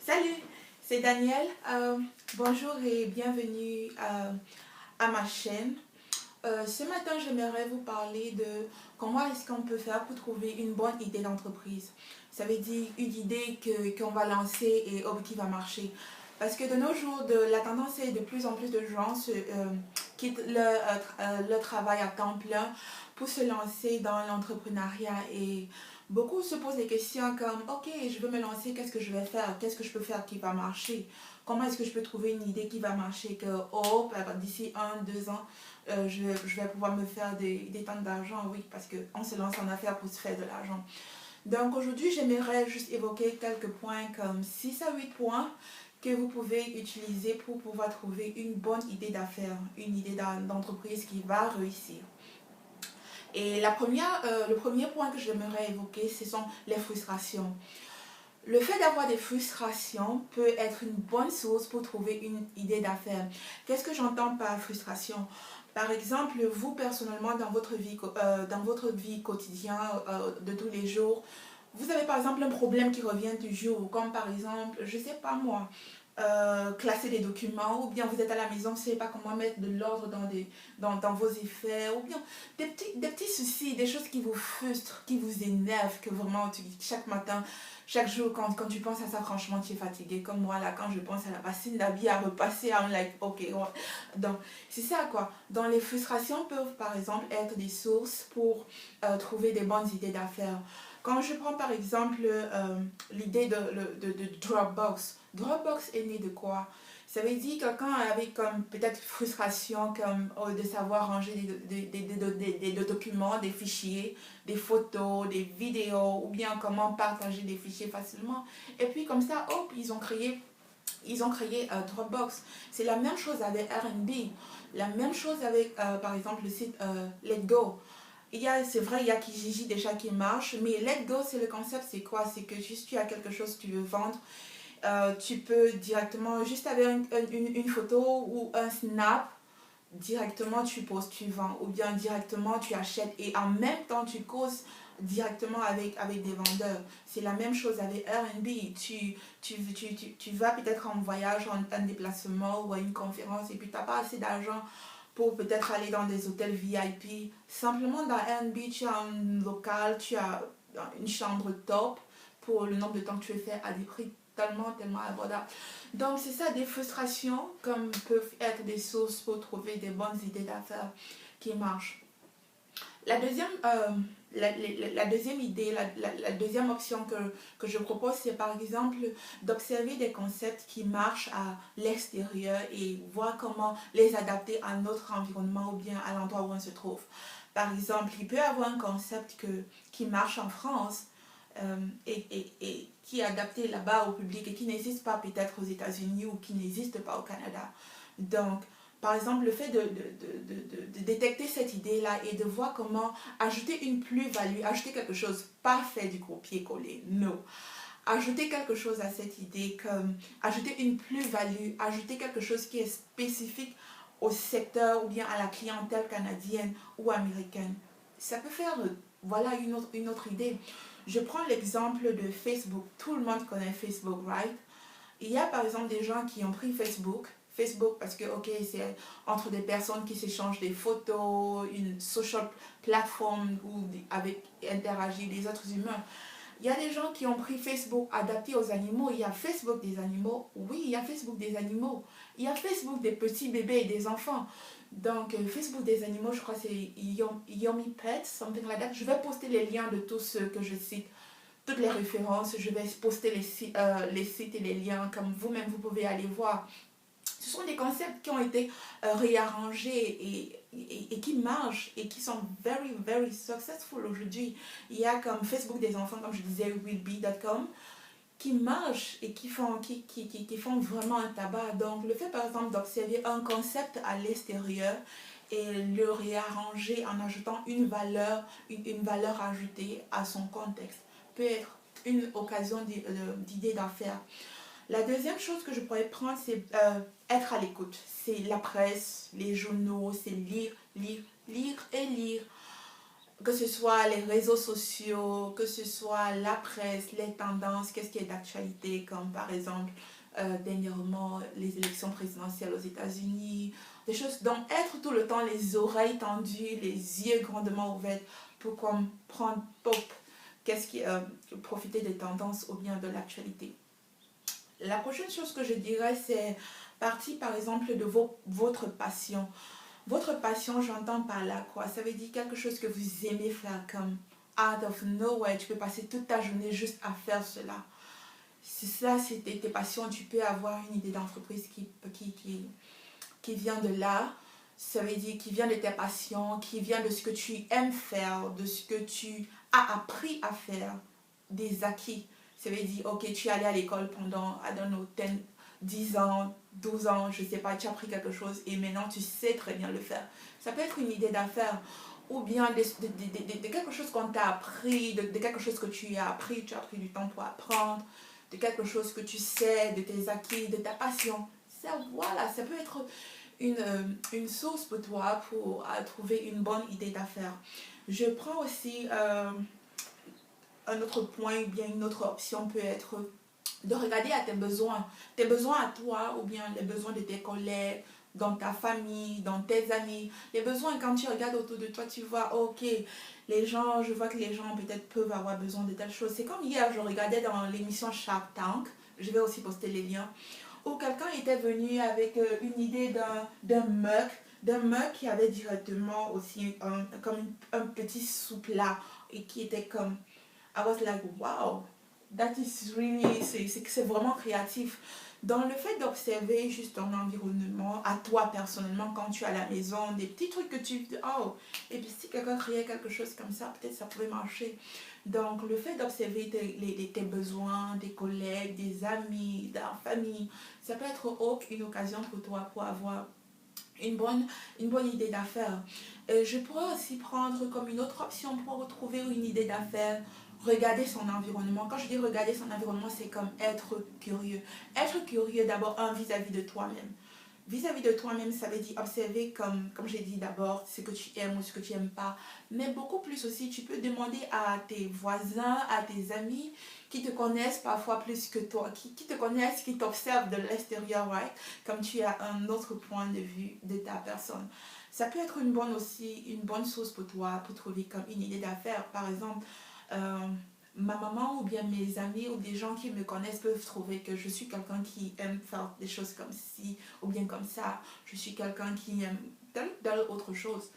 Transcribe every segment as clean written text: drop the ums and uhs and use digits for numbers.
Salut, c'est Daniel. Bonjour et bienvenue à ma chaîne. Ce matin, j'aimerais vous parler de comment est-ce qu'on peut faire pour trouver une bonne idée d'entreprise. Ça veut dire une idée qu'on va lancer et qui va marcher. Parce que de nos jours, la tendance est de plus en plus de gens quittent leur travail à temps plein pour se lancer dans l'entrepreneuriat. Et beaucoup se posent des questions comme, ok, je veux me lancer, qu'est-ce que je vais faire? Qu'est-ce que je peux faire qui va marcher? Comment est-ce que je peux trouver une idée qui va marcher? Que, d'ici 1, 2 ans, je vais pouvoir me faire des tonnes d'argent, oui, parce qu'on se lance en affaires pour se faire de l'argent. Donc aujourd'hui, j'aimerais juste évoquer quelques points comme 6 à 8 points que vous pouvez utiliser pour pouvoir trouver une bonne idée d'affaires, une idée d'entreprise qui va réussir. Et le premier point que j'aimerais évoquer, ce sont les frustrations. Le fait d'avoir des frustrations peut être une bonne source pour trouver une idée d'affaires. Qu'est-ce que j'entends par frustration? Par exemple, vous personnellement, dans votre vie quotidienne de tous les jours, vous avez par exemple un problème qui revient toujours, comme par exemple, je ne sais pas moi, classer des documents, ou bien vous êtes à la maison, vous ne savez pas comment mettre de l'ordre dans vos effets, ou bien des petits soucis, des choses qui vous frustrent, qui vous énervent, que vraiment chaque matin, chaque jour, quand tu penses à ça, franchement, tu es fatigué. Comme moi, là, quand je pense à la bassine d'habits à repasser, I'm like, ok, ouais. Donc, c'est ça, quoi. Donc, les frustrations peuvent, par exemple, être des sources pour trouver des bonnes idées d'affaires. Quand je prends, par exemple, l'idée de Dropbox. Dropbox est né de quoi? Ça veut dire quelqu'un avait comme peut-être frustration comme de savoir ranger des documents, des fichiers, des photos, des vidéos, ou bien comment partager des fichiers facilement. Et puis comme ça, hop, ils ont créé Dropbox. C'est la même chose avec Airbnb. La même chose avec, par exemple, le site Letgo. C'est vrai, il y a Kijiji déjà qui marche, mais Letgo, c'est le concept, c'est quoi? C'est que juste tu as quelque chose que tu veux vendre, tu peux directement, juste avec une photo ou un snap, directement tu postes, tu vends, ou bien directement tu achètes et en même temps tu causes directement avec des vendeurs. C'est la même chose avec Airbnb. Tu vas peut-être en voyage, en un déplacement ou à une conférence et puis tu n'as pas assez d'argent pour peut-être aller dans des hôtels VIP. Simplement dans Airbnb, tu as un local, tu as une chambre top pour le nombre de temps que tu veux faire à des prix tellement abordables. Donc c'est ça, des frustrations comme peuvent être des sources pour trouver des bonnes idées d'affaires qui marchent. La deuxième, la deuxième idée, la deuxième option que je propose, c'est par exemple d'observer des concepts qui marchent à l'extérieur et voir comment les adapter à notre environnement ou bien à l'endroit où on se trouve. Par exemple, il peut y avoir un concept qui marche en France et qui est adapté là-bas au public et qui n'existe pas peut-être aux États-Unis ou qui n'existe pas au Canada. Donc, par exemple, le fait de détecter cette idée-là et de voir comment ajouter une plus-value, ajouter quelque chose, pas fait du copier-coller, non. Ajouter quelque chose à cette idée, comme ajouter une plus-value, ajouter quelque chose qui est spécifique au secteur ou bien à la clientèle canadienne ou américaine. Ça peut faire, voilà une autre idée. Je prends l'exemple de Facebook. Tout le monde connaît Facebook, right? Il y a par exemple des gens qui ont pris Facebook parce que ok, c'est entre des personnes qui s'échangent des photos, une social platform où avec interagir des êtres humains. Il y a des gens qui ont pris Facebook adapté aux animaux. Il y a Facebook des animaux. Oui, il y a Facebook des animaux. Il y a Facebook des petits bébés et des enfants. Donc, Facebook des animaux, je crois que c'est Yomi Pets, something like that. Je vais poster les liens de tous ceux que je cite, toutes les références. Je vais poster les sites et les liens, comme vous-même, vous pouvez aller voir. Ce sont des concepts qui ont été réarrangés et qui marchent et qui sont very successful aujourd'hui. Il y a comme Facebook des enfants, comme je disais, willbe.com, qui marchent et qui font vraiment un tabac. Donc le fait par exemple d'observer un concept à l'extérieur et le réarranger en ajoutant une valeur ajoutée à son contexte peut être une occasion d'idée d'affaires. La deuxième chose que je pourrais prendre, c'est être à l'écoute. C'est la presse, les journaux, c'est lire. que ce soit les réseaux sociaux, que ce soit la presse, les tendances, qu'est-ce qui est d'actualité, comme par exemple dernièrement les élections présidentielles aux États-Unis, des choses. Donc être tout le temps les oreilles tendues, les yeux grandement ouverts pour comprendre qu'est-ce qui profiter des tendances ou bien de l'actualité. La prochaine chose que je dirais, c'est partir par exemple de votre passion. Votre passion, j'entends par là quoi. Ça veut dire quelque chose que vous aimez faire comme out of nowhere. Tu peux passer toute ta journée juste à faire cela. Si ça, c'est tes passions, tu peux avoir une idée d'entreprise qui vient de là. Ça veut dire qui vient de tes passions, qui vient de ce que tu aimes faire, de ce que tu as appris à faire, des acquis. Ça veut dire, ok, tu es allé à l'école pendant, I don't know, 10 ans, 12 ans, je ne sais pas, tu as appris quelque chose et maintenant tu sais très bien le faire. Ça peut être une idée d'affaires ou bien de quelque chose qu'on t'a appris, de quelque chose que tu as appris du temps pour apprendre, de quelque chose que tu sais, de tes acquis, de ta passion. Ça, voilà, ça peut être une source pour toi pour trouver une bonne idée d'affaires. Je prends aussi un autre point, ou bien une autre option peut être de regarder à tes besoins à toi ou bien les besoins de tes collègues, dans ta famille, dans tes amis. Les besoins, quand tu regardes autour de toi, tu vois, ok, je vois que les gens peut-être peuvent avoir besoin de telle chose. C'est comme hier, je regardais dans l'émission Shark Tank, je vais aussi poster les liens, où quelqu'un était venu avec une idée d'un mug qui avait directement aussi comme un petit sous-plat et qui était comme I was like, wow, that is really, c'est vraiment créatif. Dans le fait d'observer juste ton environnement, à toi personnellement, quand tu es à la maison, des petits trucs que tu dis, oh, et puis si quelqu'un créait quelque chose comme ça, peut-être ça pouvait marcher. Donc, le fait d'observer tes besoins, des collègues, des amis, de la famille, ça peut être une occasion pour toi pour avoir une bonne idée d'affaires. Je pourrais aussi prendre comme une autre option pour retrouver une idée d'affaires, regarder son environnement. Quand je dis regarder son environnement, c'est comme être curieux. Être curieux d'abord, vis-à-vis de toi-même. Vis-à-vis de toi-même, ça veut dire observer, comme j'ai dit d'abord, ce que tu aimes ou ce que tu n'aimes pas. Mais beaucoup plus aussi, tu peux demander à tes voisins, à tes amis qui te connaissent parfois plus que toi, qui te connaissent, qui t'observent de l'extérieur, right? Comme tu as un autre point de vue de ta personne. Ça peut être une bonne source pour toi, pour trouver comme une idée d'affaires. Par exemple, euh, ma maman ou bien mes amis ou des gens qui me connaissent peuvent trouver que je suis quelqu'un qui aime faire des choses comme ci ou bien comme ça. Je suis quelqu'un qui aime telle autre chose.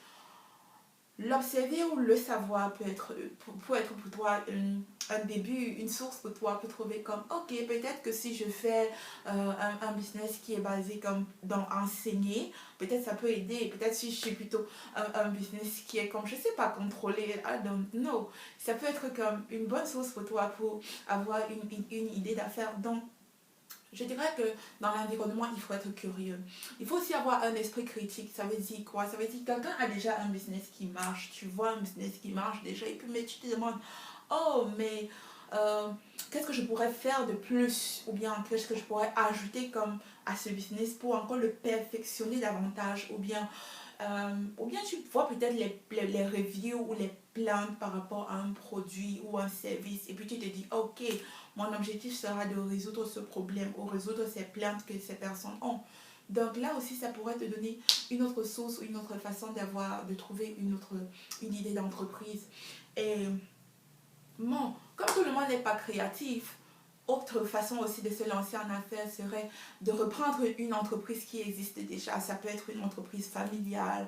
L'observer ou le savoir peut être pour toi un début, une source pour toi, pour trouver comme, ok, peut-être que si je fais un business qui est basé comme dans enseigner, peut-être ça peut aider. Peut-être si je suis plutôt un business qui est comme, je sais pas, contrôlé, I don't know. Ça peut être comme une bonne source pour toi pour avoir une idée d'affaires. Donc, je dirais que dans l'environnement, il faut être curieux. Il faut aussi avoir un esprit critique. Ça veut dire quoi? Ça veut dire que quelqu'un a déjà un business qui marche. Tu vois un business qui marche déjà. Et puis, mais tu te demandes, oh, mais qu'est-ce que je pourrais faire de plus? Ou bien, qu'est-ce que je pourrais ajouter comme à ce business pour encore le perfectionner davantage? Ou bien tu vois peut-être les reviews ou les plaintes par rapport à un produit ou un service et puis tu te dis ok, mon objectif sera de résoudre ce problème ou résoudre ces plaintes que ces personnes ont. Donc là aussi ça pourrait te donner une autre source ou une autre façon de trouver une idée d'entreprise. Et bon, comme tout le monde n'est pas créatif, autre façon aussi de se lancer en affaires serait de reprendre une entreprise qui existe déjà. Ça peut être une entreprise familiale,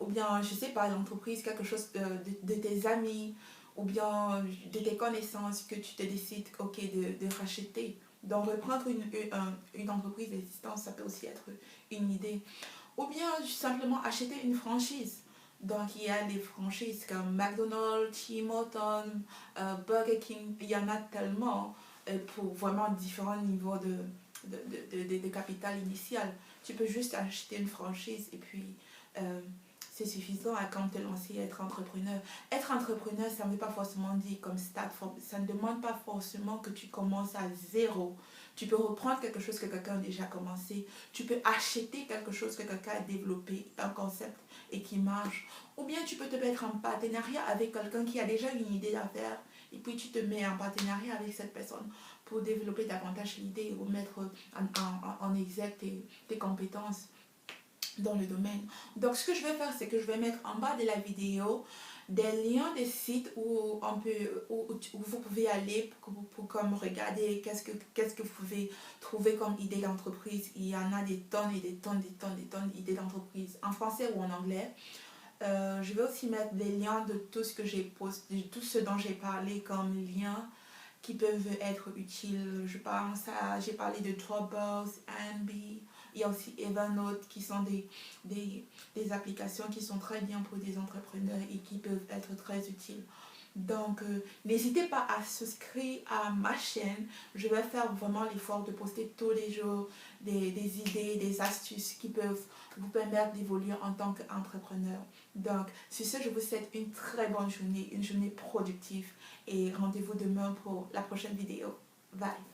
ou bien, je sais pas, l'entreprise, quelque chose de tes amis, ou bien de tes connaissances que tu te décides, ok, de racheter. Donc, reprendre une entreprise existante, ça peut aussi être une idée. Ou bien, simplement acheter une franchise. Donc, il y a des franchises comme McDonald's, Tim Hortons, Burger King, il y en a tellement pour vraiment différents niveaux de capital initial. Tu peux juste acheter une franchise et puis c'est suffisant à quand te lancer et être entrepreneur. Être entrepreneur, ça ne veut pas forcément dire comme start, ça ne demande pas forcément que tu commences à zéro. Tu peux reprendre quelque chose que quelqu'un a déjà commencé. Tu peux acheter quelque chose que quelqu'un a développé, un concept, et qui marche. Ou bien tu peux te mettre en partenariat avec quelqu'un qui a déjà une idée d'affaires. Et puis tu te mets en partenariat avec cette personne pour développer davantage l'idée ou mettre en exergue tes compétences dans le domaine. Donc ce que je vais faire, c'est que je vais mettre en bas de la vidéo des liens des sites où vous pouvez aller pour comme regarder qu'est-ce que vous pouvez trouver comme idée d'entreprise. Il y en a des tonnes et des tonnes d'idées d'entreprise en français ou en anglais. Je vais aussi mettre des liens de tout ce que j'ai posté, de tout ce dont j'ai parlé comme liens qui peuvent être utiles. Je pense j'ai parlé de Dropbox, Anb, il y a aussi Evernote qui sont des applications qui sont très bien pour des entrepreneurs et qui peuvent être très utiles. Donc, n'hésitez pas à souscrire à ma chaîne. Je vais faire vraiment l'effort de poster tous les jours des idées, des astuces qui peuvent vous permettre d'évoluer en tant qu'entrepreneur. Donc, sur ce, je vous souhaite une très bonne journée, une journée productive et rendez-vous demain pour la prochaine vidéo. Bye!